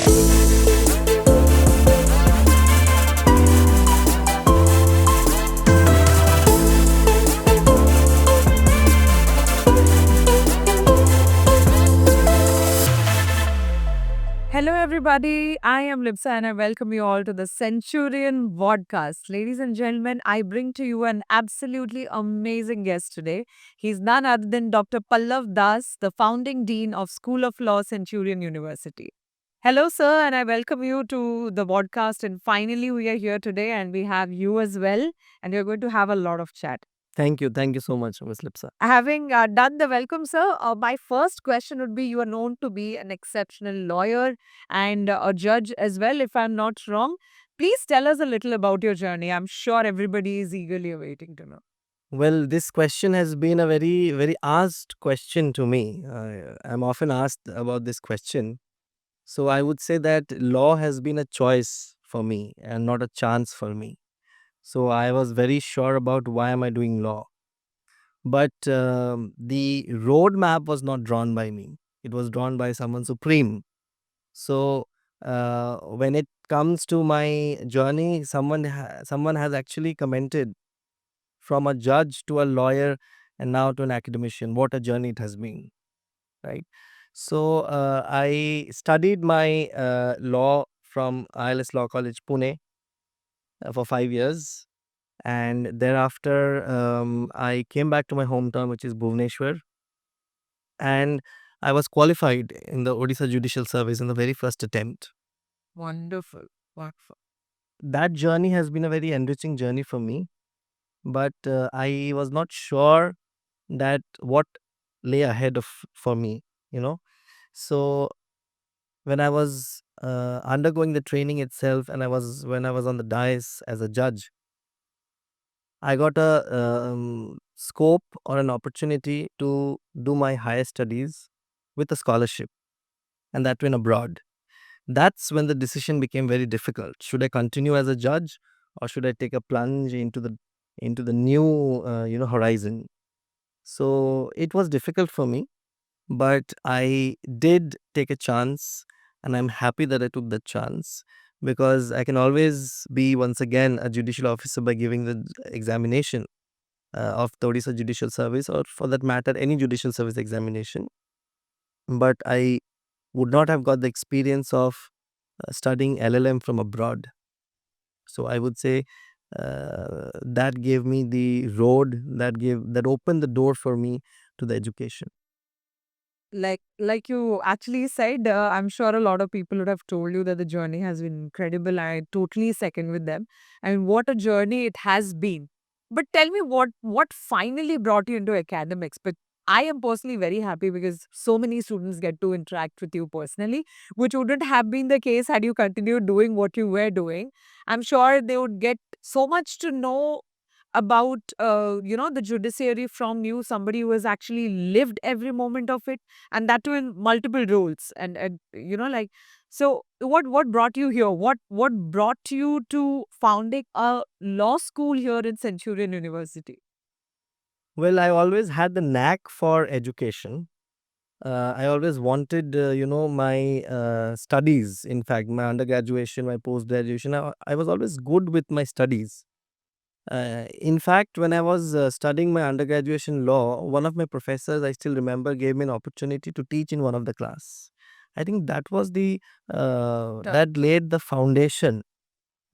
Hello, everybody. I am Lipsa and I welcome you all to the Centurion Vodcast. Ladies and gentlemen, I bring to you an absolutely amazing guest today. He's none other than Dr. Pallav Das, the founding dean of School of Law, Centurion University. Hello, sir, and I welcome you to the podcast. And finally, we are here today and we have you as well, and we're going to have a lot of chat. Thank you. Thank you so much, Ms. Lipsa. Having done the welcome, sir, my first question would be you are known to be an exceptional lawyer and a judge as well, if I'm not wrong. Please tell us a little about your journey. I'm sure everybody is eagerly awaiting to know. Well, this question has been a very, very asked question to me. I'm often asked about this question. So I would say that law has been a choice for me and not a chance for me. So I was very sure about why am I doing law. But the roadmap was not drawn by me. It was drawn by someone supreme. So when it comes to my journey, someone has actually commented from a judge to a lawyer and now to an academician. What a journey it has been, right? So I studied my law from ILS Law College, Pune, for 5 years. And thereafter, I came back to my hometown, which is Bhubaneswar. And I was qualified in the Odisha Judicial Service in the very first attempt. Wonderful. Wonderful. That journey has been a very enriching journey for me. But I was not sure that what lay ahead of for me, you know. So when I was undergoing the training itself, and when I was on the dais as a judge, I got a scope or an opportunity to do my higher studies with a scholarship, and that went abroad. That's when the decision became very difficult. Should I continue as a judge, or should I take a plunge into the new horizon? So it was difficult for me, but I did take a chance, and I'm happy that I took that chance because I can always be once again a judicial officer by giving the examination of the Odisha Judicial Service, or for that matter, any judicial service examination. But I would not have got the experience of studying LLM from abroad. So I would say that gave me the road that opened the door for me to the education. Like you actually said, I'm sure a lot of people would have told you that the journey has been incredible. I totally second with them. I mean, what a journey it has been. But tell me what finally brought you into academics? But I am personally very happy because so many students get to interact with you personally, which wouldn't have been the case had you continued doing what you were doing. I'm sure they would get so much to know about the judiciary from you, somebody who has actually lived every moment of it, and that too in multiple roles. And like, so what brought you here? What brought you to founding a law school here in Centurion University? Well, I always had the knack for education. I always wanted, my studies. In fact, my undergraduation, my post graduation, I was always good with my studies. In fact, when I was studying my undergraduation law, one of my professors, I still remember, gave me an opportunity to teach in one of the class. I think that was that laid the foundation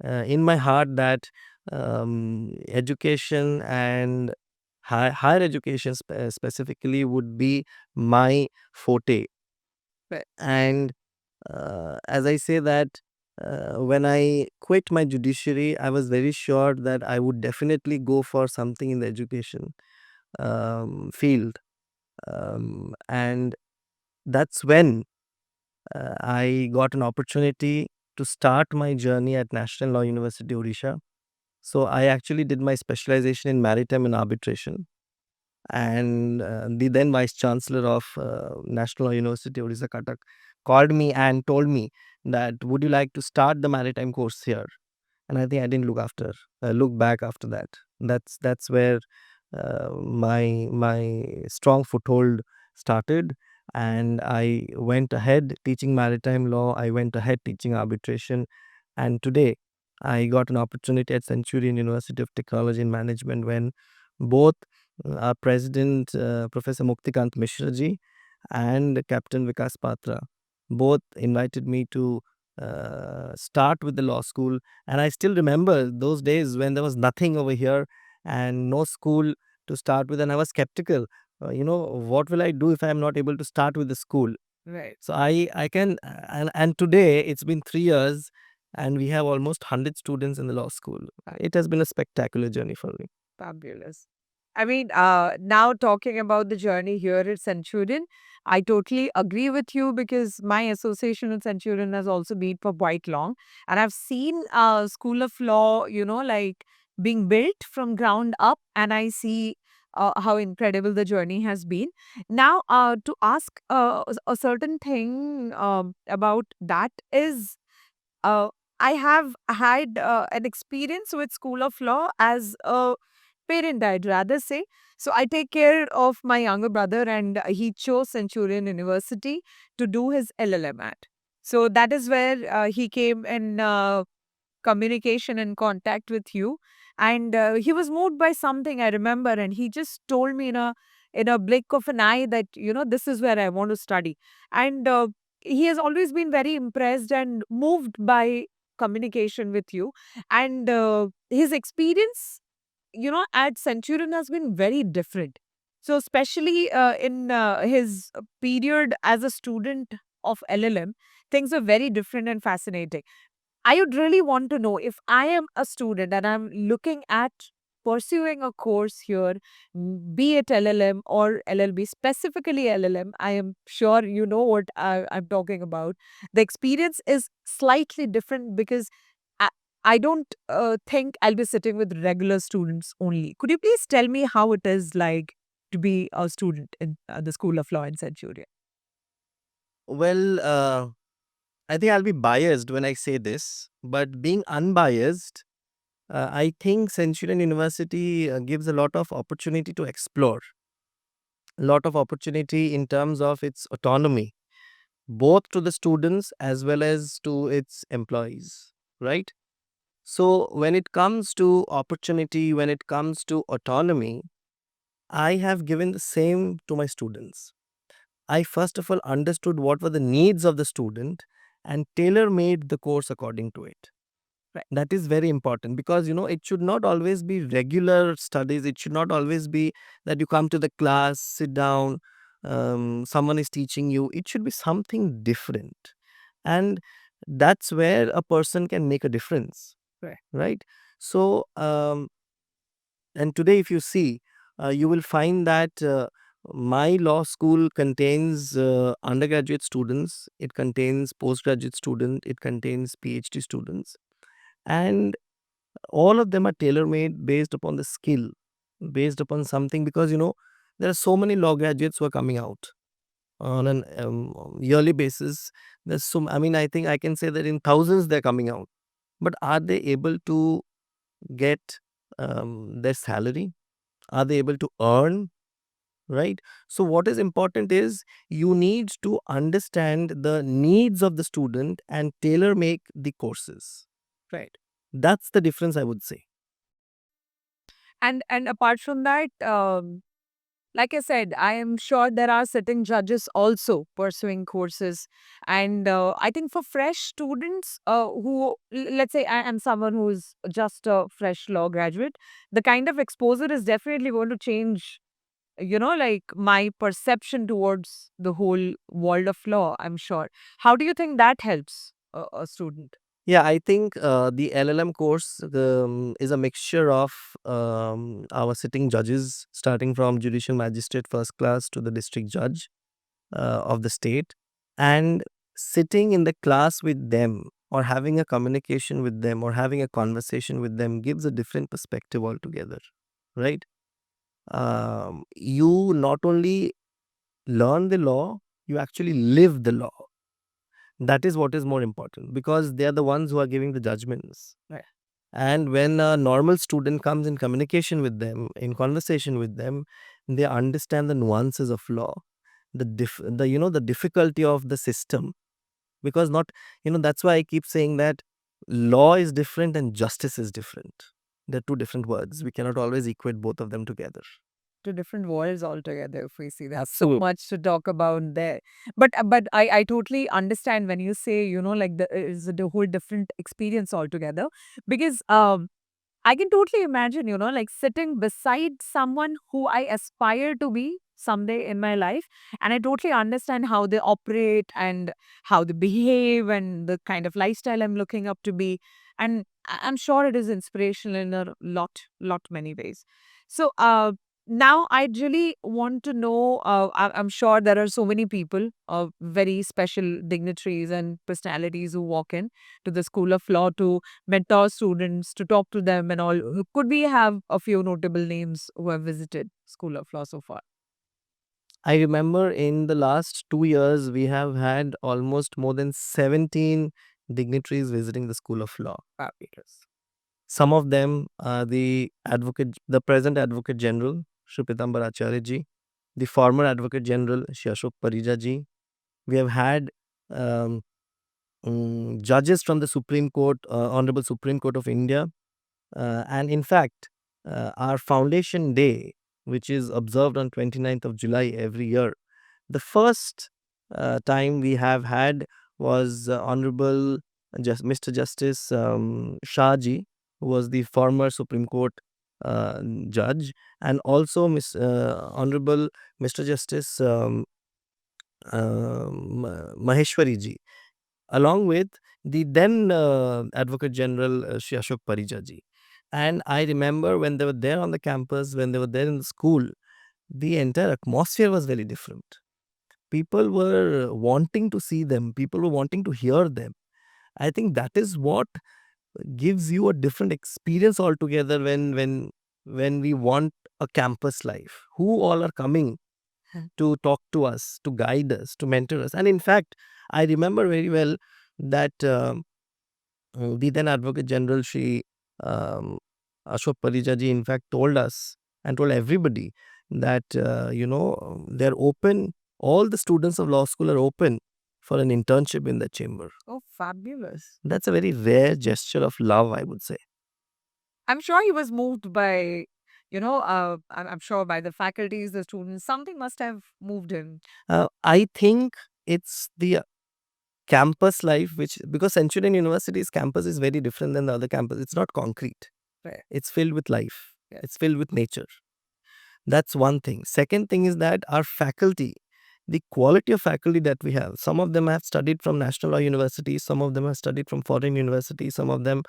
in my heart that education and higher education specifically would be my forte. Right. And as I say that, when I quit my judiciary, I was very sure that I would definitely go for something in the education field. And that's when I got an opportunity to start my journey at National Law University, Odisha. So I actually did my specialization in maritime and arbitration. And the then vice chancellor of National Law University, Odisha, Cuttack, called me and told me that would you like to start the maritime course here? And I think I didn't look back after that. That's where my strong foothold started. and I went ahead teaching maritime law. I went ahead teaching arbitration, and today I got an opportunity at Centurion University of Technology and Management when both our president, Professor Muktikant Mishra ji, and Captain Vikas Patra both invited me to start with the law school. And I still remember those days when there was nothing over here and no school to start with, and I was skeptical. What will I do if I am not able to start with the school? Right. So I can, and today it's been 3 years, and we have almost 100 students in the law school. It has been a spectacular journey for me. Fabulous. I mean, now talking about the journey here at Centurion, I totally agree with you because my association with Centurion has also been for quite long. And I've seen School of Law, like being built from ground up. And I see how incredible the journey has been. Now, to ask a certain thing about that is uh, I have had an experience with School of Law as a parent, I'd rather say. So I take care of my younger brother, and he chose Centurion University to do his LLM at. So that is where he came in communication and contact with you, and he was moved by something I remember, and he just told me in a blink of an eye that this is where I want to study, and he has always been very impressed and moved by communication with you, and his experience at Centurion has been very different. So, especially in his period as a student of LLM, things are very different and fascinating. I would really want to know if I am a student and I'm looking at pursuing a course here, be it LLM or LLB, specifically LLM. I am sure you know what I'm talking about. The experience is slightly different because I, I don't think I'll be sitting with regular students only. Could you please tell me how it is like to be a student in the School of Law in Centurion? Well, I think I'll be biased when I say this, but being unbiased, I think Centurion University gives a lot of opportunity to explore, a lot of opportunity in terms of its autonomy, both to the students as well as to its employees, right? So, when it comes to opportunity, when it comes to autonomy, I have given the same to my students. I first of all understood what were the needs of the student and tailor made the course according to it. Right. That is very important because it should not always be regular studies. It should not always be that you come to the class, sit down, someone is teaching you. It should be something different. And that's where a person can make a difference, Right. right? So, and today, if you see, you will find that my law school contains undergraduate students, it contains postgraduate students, it contains PhD students, and all of them are tailor made based upon the skill, based upon something, because there are so many law graduates who are coming out on an yearly basis. There's so, I mean, I think I can say that in thousands they're coming out, but are they able to get their salary? Are they able to earn? Right. So, what is important is you need to understand the needs of the student and tailor make the courses. Right. That's the difference, I would say. And apart from that, like I said, I am sure there are sitting judges also pursuing courses. And I think for fresh students let's say I am someone who's just a fresh law graduate, the kind of exposure is definitely going to change, like my perception towards the whole world of law, I'm sure. How do you think that helps a student? Yeah, I think the LLM course is a mixture of our sitting judges, starting from judicial magistrate first class to the district judge of the state, and sitting in the class with them or having a communication with them or having a conversation with them gives a different perspective altogether, right? You not only learn the law, you actually live the law. That is what is more important because they are the ones who are giving the judgments. Right. And when a normal student comes in communication with them, in conversation with them, they understand the nuances of law. the difficulty of the system. Because not, that's why I keep saying that law is different and justice is different. They're two different words. We cannot always equate both of them together. To different worlds altogether, if we see. There's so Absolutely. much to talk about there. But I totally understand when you say, like the is the whole different experience altogether. Because I can totally imagine, like sitting beside someone who I aspire to be someday in my life. And I totally understand how they operate and how they behave and the kind of lifestyle I'm looking up to be. And I'm sure it is inspirational in a lot many ways. So, now I really want to know. I'm sure there are so many people, very special dignitaries and personalities who walk in to the School of Law to mentor students, to talk to them and all. Could we have a few notable names who have visited School of Law so far? I remember in the last 2 years, we have had almost more than 17 dignitaries visiting the School of Law. Fabulous. Some of them are the present Advocate General, Shri Pitambar Acharya ji, the former Advocate General, Shri Ashok Parija ji. We have had um, judges from the Supreme Court, Honorable Supreme Court of India. And in fact, our foundation day, which is observed on 29th of July every year, the first time we have had was Honorable Mr. Justice Shahji, who was the former Supreme Court judge, and also Honorable Mr. Justice Maheshwari ji, along with the then Advocate General Shri Ashok Parija ji. And I remember when they were there on the campus, when they were there in the school, the entire atmosphere was very different. People were wanting to see them, people were wanting to hear them. I think that is what gives you a different experience altogether when we want a campus life. Who all are coming to talk to us, to guide us, to mentor us. And in fact, I remember very well that the then Advocate General Shri um, Ashok Parija ji, in fact, told us and told everybody that, they're open, all the students of law school are open for an internship in the chamber. Oh, fabulous. That's a very rare gesture of love, I would say. I'm sure he was moved by, I'm sure by the faculties, the students. Something must have moved him. I think it's the campus life, which, because Centurion University's campus is very different than the other campus. It's not concrete. Right. It's filled with life. Yes. It's filled with nature. That's one thing. Second thing is that our faculty, the quality of faculty that we have, some of them have studied from national law universities, some of them have studied from foreign universities, some of them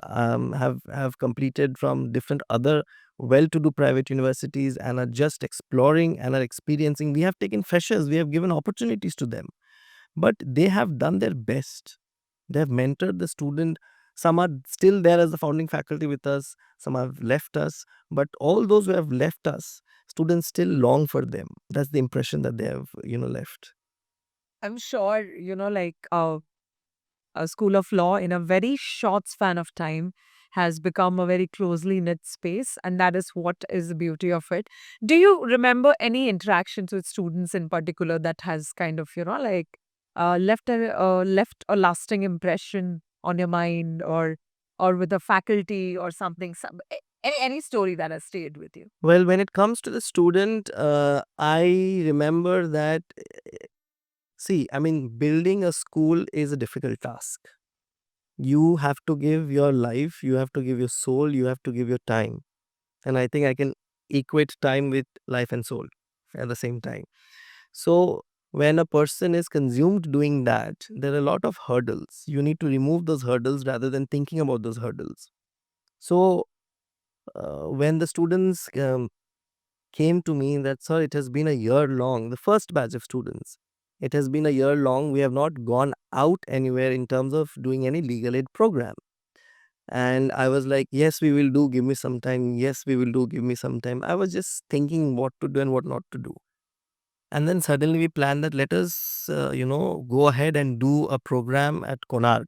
have completed from different other well-to-do private universities and are just exploring and are experiencing. We have taken freshers, we have given opportunities to them, but they have done their best. They have mentored the student. Some are still there as the founding faculty with us, some have left us, but all those who have left us, students still long for them. That's the impression that they have, left. I'm sure, like a School of Law in a very short span of time has become a very closely knit space, and that is what is the beauty of it. Do you remember any interactions with students in particular that has kind of, like left a lasting impression on your mind, or with the faculty or something? Any story that has stayed with you? Well, when it comes to the student, I remember that, see, I mean, building a school is a difficult task. You have to give your life, you have to give your soul, you have to give your time. And I think I can equate time with life and soul at the same time. So, when a person is consumed doing that, there are a lot of hurdles. You need to remove those hurdles rather than thinking about those hurdles. So, when the students came to me that, sir, it has been a year long, the first batch of students, it has been a year long, we have not gone out anywhere in terms of doing any legal aid program. And I was like, yes, we will do, give me some time. Yes, we will do, give me some time. I was just thinking what to do and what not to do. And then suddenly we planned that let us, go ahead and do a program at Konark.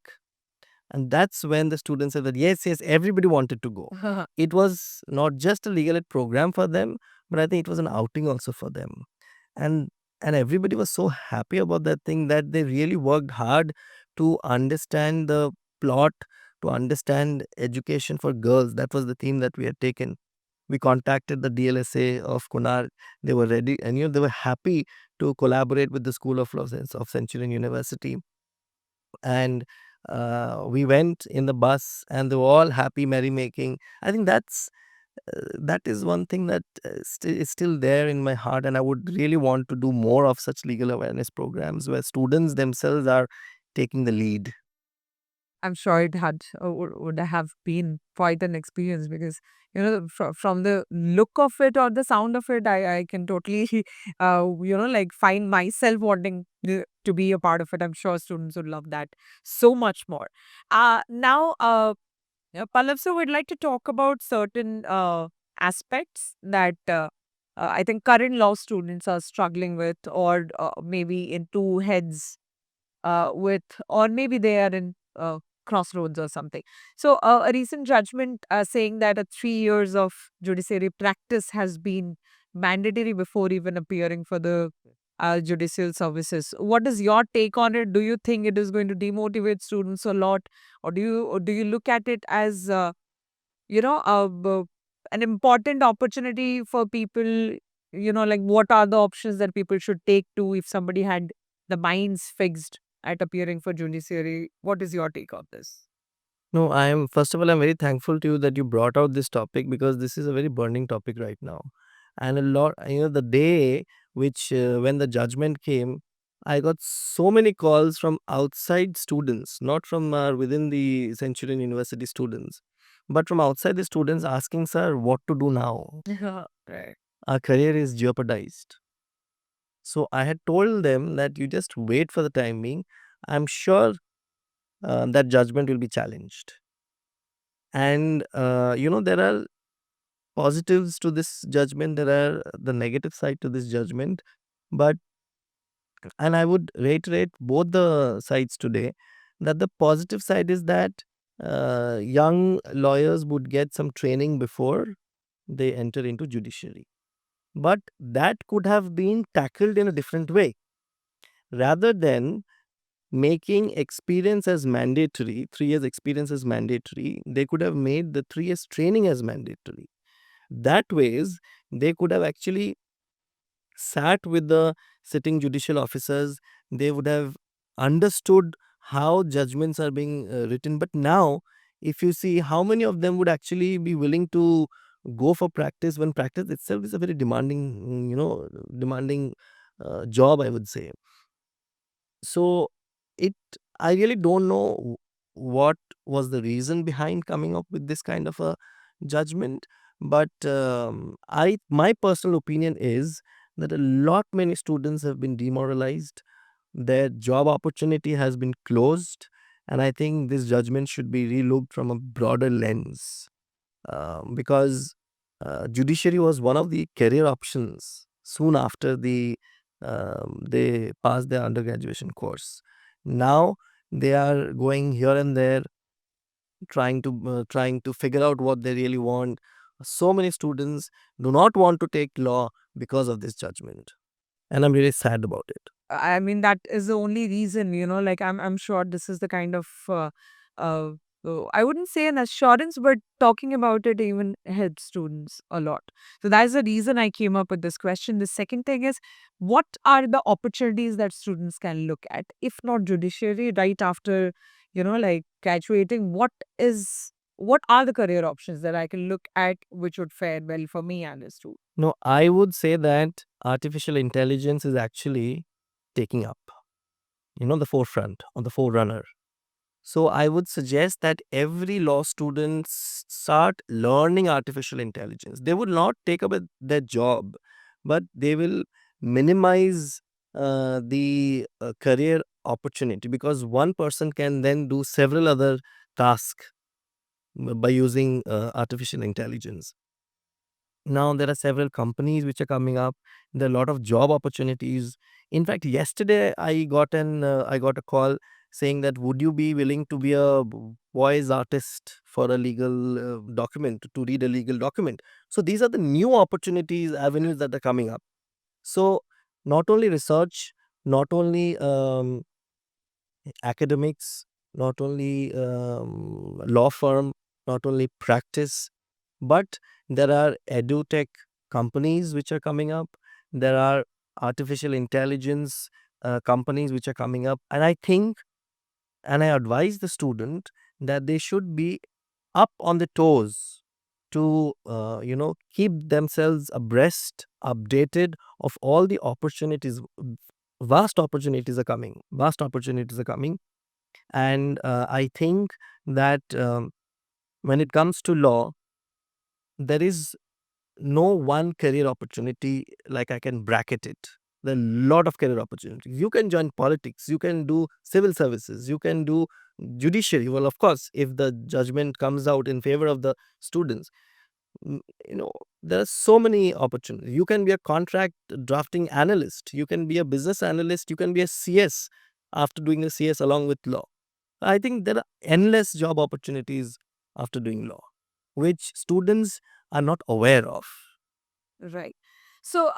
And that's when the students said that, yes, everybody wanted to go. It was not just a legal aid program for them, but I think it was an outing also for them. And and everybody was so happy about that thing that they really worked hard to understand the plot, to understand education for girls. That was the theme that we had taken. We contacted the DLSA of Kunar. They were ready, and they were happy to collaborate with the School of Law of Centurion University. And we went in the bus, and they were all happy, merrymaking. I think that is one thing that is still there in my heart, and I would really want to do more of such legal awareness programs where students themselves are taking the lead. I'm sure it had would have been quite an experience because from the look of it or the sound of it, I can totally like find myself wanting to be a part of it. I'm sure students would love that so much more. Now, Pallav, so we'd like to talk about certain aspects that I think current law students are struggling with, or maybe in two heads with, or maybe they are in crossroads or something. So, a recent judgment saying that 3 years of judiciary practice has been mandatory before even appearing for the judicial services. What is your take on it? Do you think it is going to demotivate students a lot, or do you look at it as you know, uh, b- an important opportunity for people? Like what are the options that people should take to if somebody had the minds fixed at appearing for judiciary? What is your take on this? No, I am, first of all, I'm very thankful to you that you brought out this topic, because this is a very burning topic right now. And a lot, the day when the judgment came, I got so many calls from outside students, not from within the Centurion University students, but from outside the students asking, sir, what to do now? Right. Our career is jeopardized. So I had told them that you just wait for the time being. I'm sure that judgment will be challenged. And there are positives to this judgment, there are the negative side to this judgment. But, and I would reiterate both the sides today, that the positive side is that young lawyers would get some training before they enter into judiciary. But that could have been tackled in a different way. Rather than making experience as mandatory, 3 years experience as mandatory, they could have made the 3 years training as mandatory. That ways, they could have actually sat with the sitting judicial officers. They would have understood how judgments are being written. But now, if you see, how many of them would actually be willing to go for practice, when practice itself is a very demanding, demanding job, I would say. So it, I really don't know what was the reason behind coming up with this kind of a judgment. But I my personal opinion is that a lot many students have been demoralized. Their job opportunity has been closed, and I think this judgment should be relooked from a broader lens, because judiciary was one of the career options soon after they passed their undergraduation course. Now they are going here and there, trying to figure out what they really want. So many students do not want to take law because of this judgment, and I'm really sad about it. I mean, that is the only reason, like I'm sure this is the kind of uh I wouldn't say an assurance, but talking about it even helps students a lot. So that's the reason I came up with this question. The second thing is, what are the opportunities that students can look at, if not judiciary, right after, like graduating? What are the career options that I can look at which would fare well for me and a student? No, I would say that artificial intelligence is actually taking up, the forefront or the forerunner. So I would suggest that every law student start learning artificial intelligence. They would not take up their job, but they will minimize the career opportunity, because one person can then do several other tasks by using artificial intelligence. Now there are several companies which are coming up. There are a lot of job opportunities. In fact, yesterday I got a call saying that, would you be willing to be a voice artist for a legal document, to read a legal document? So these are the new opportunities, avenues that are coming up. So Not only research, not only academics, not only law firm, not only practice, but there are edutech companies which are coming up. There are artificial intelligence companies which are coming up. And I think, and I advise the student that they should be up on the toes to keep themselves abreast, updated of all the opportunities. Vast opportunities are coming. And I think that when it comes to law, there is no one career opportunity like I can bracket it. There are a lot of career opportunities. You can join politics, you can do civil services, you can do judiciary. Well, of course, if the judgment comes out in favor of the students, mm, you know, there are so many opportunities. You can be a contract drafting analyst, you can be a business analyst, you can be a CS after doing a CS along with law. I think there are endless job opportunities after doing law, which students are not aware of. Right. So,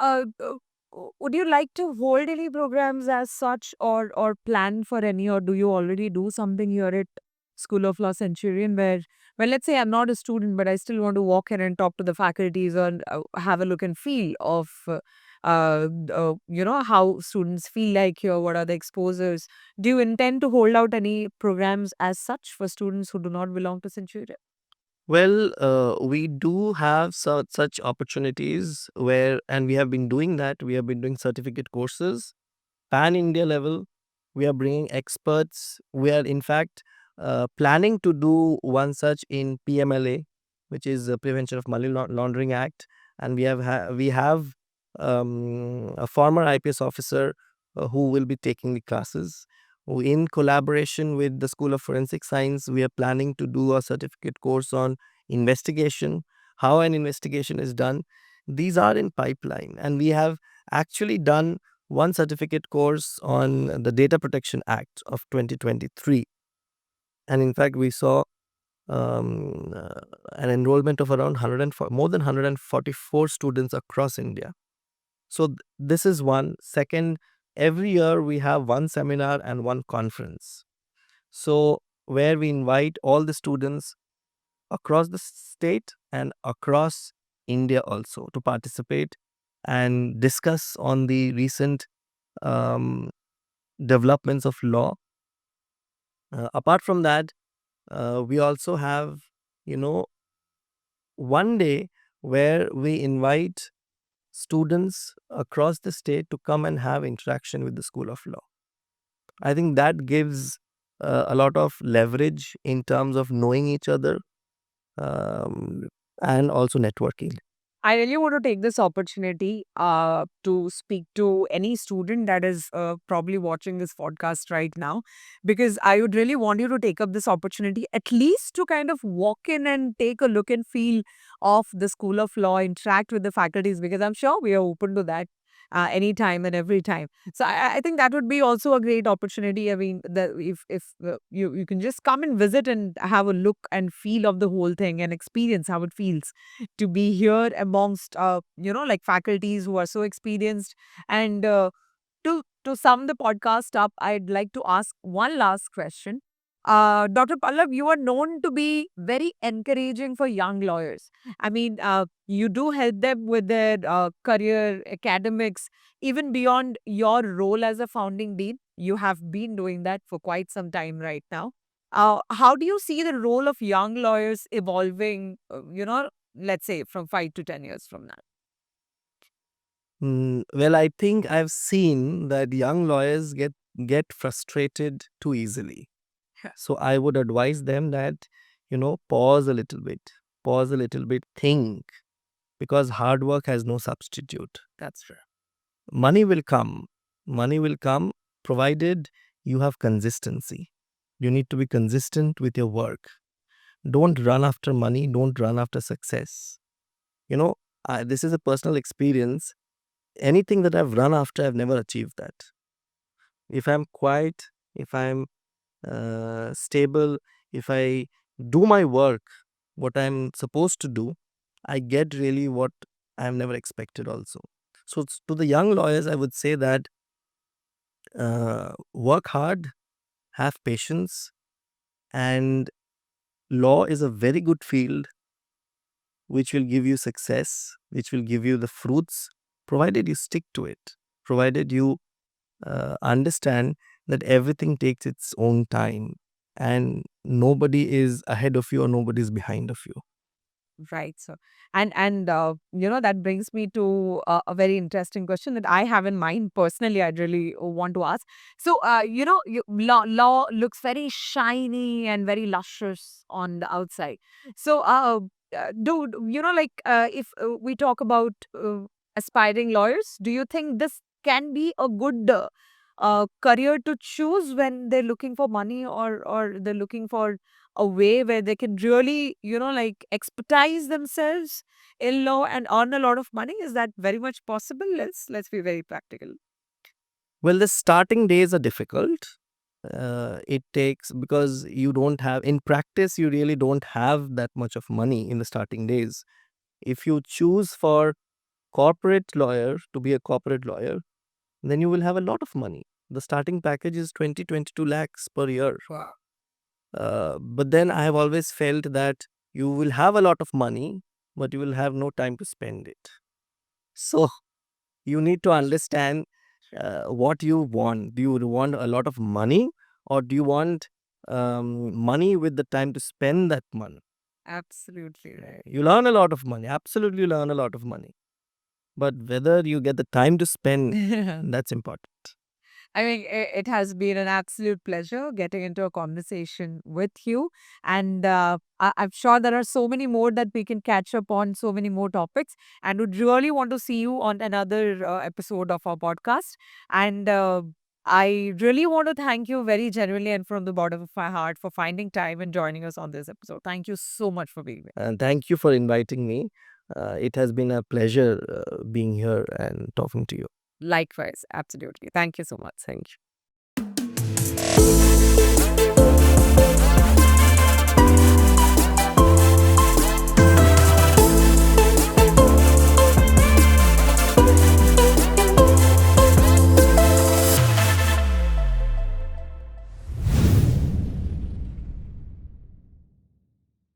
would you like to hold any programs as such, or plan for any, or do you already do something here at School of Law Centurion where, well, let's say I'm not a student, but I still want to walk in and talk to the faculties and have a look and feel of, how students feel like here, what are the exposures? Do you intend to hold out any programs as such for students who do not belong to Centurion? Well, we do have such opportunities where, and we have been doing that. We have been doing certificate courses pan India level. We are bringing experts. We are, in fact, planning to do one such in PMLA, which is the Prevention of Money Laundering Act, and we have a former IPS officer who will be taking the classes. In collaboration with the School of Forensic Science, we are planning to do a certificate course on investigation, how an investigation is done. These are in pipeline, and we have actually done one certificate course on the Data Protection Act of 2023. And in fact, we saw an enrollment of around more than 144 students across India. So this is one. Second, every year we have one seminar and one conference. So where we invite all the students across the state and across India also to participate and discuss on the recent um, developments of law. Apart from that, we also have, you know, one day where we invite students across the state to come and have interaction with the School of Law. I think that gives a lot of leverage in terms of knowing each other, um, and also networking. I really want to take this opportunity to speak to any student that is probably watching this podcast right now, because I would really want you to take up this opportunity at least to kind of walk in and take a look and feel of the School of Law, interact with the faculties, because I'm sure we are open to that anytime and every time. So I think that would be also a great opportunity. I mean, if you can just come and visit and have a look and feel of the whole thing and experience how it feels to be here amongst like faculties who are so experienced. And to sum the podcast up, I'd like to ask one last question. Dr. Pallav, you are known to be very encouraging for young lawyers. I mean, you do help them with their career, academics, even beyond your role as a founding dean. You have been doing that for quite some time right now. How do you see the role of young lawyers evolving, let's say from 5 to 10 years from now? Well, I think I've seen that young lawyers get frustrated too easily. Yeah. So I would advise them that, pause a little bit, think, because hard work has no substitute. That's true. Money will come. Money will come provided you have consistency. You need to be consistent with your work. Don't run after money. Don't run after success. You know, this is a personal experience. Anything that I've run after, I've never achieved that. If I'm quiet, if I'm stable, if I do my work, what I'm supposed to do, I get really what I've never expected also. So to the young lawyers, I would say that work hard, have patience, and law is a very good field which will give you success, which will give you the fruits, provided you stick to it, provided you understand that everything takes its own time and nobody is ahead of you or nobody is behind of you. Right. So, that brings me to a very interesting question that I have in mind personally. I'd really want to ask. So, law looks very shiny and very luscious on the outside. So, dude, if we talk about aspiring lawyers, do you think this can be a good career to choose when they're looking for money, or they're looking for a way where they can really, expertise themselves in law and earn a lot of money? Is that very much possible? Let's be very practical. Well, the starting days are difficult. It takes, because you don't have, in practice, you really don't have that much of money in the starting days. If you choose for corporate lawyer to be a corporate lawyer, then you will have a lot of money. The starting package is 20-22 lakhs per year. Wow. But then I have always felt that you will have a lot of money, but you will have no time to spend it. So you need to understand what you want. Do you want a lot of money, or do you want money with the time to spend that money? Absolutely right. You learn a lot of money, absolutely learn a lot of money. But whether you get the time to spend, that's important. I mean, it has been an absolute pleasure getting into a conversation with you. And I'm sure there are so many more that we can catch up on, so many more topics. And would really want to see you on another episode of our podcast. And I really want to thank you very genuinely and from the bottom of my heart for finding time and joining us on this episode. Thank you so much for being here. And thank you for inviting me. It has been a pleasure being here and talking to you. Likewise, absolutely. Thank you so much. Thank you.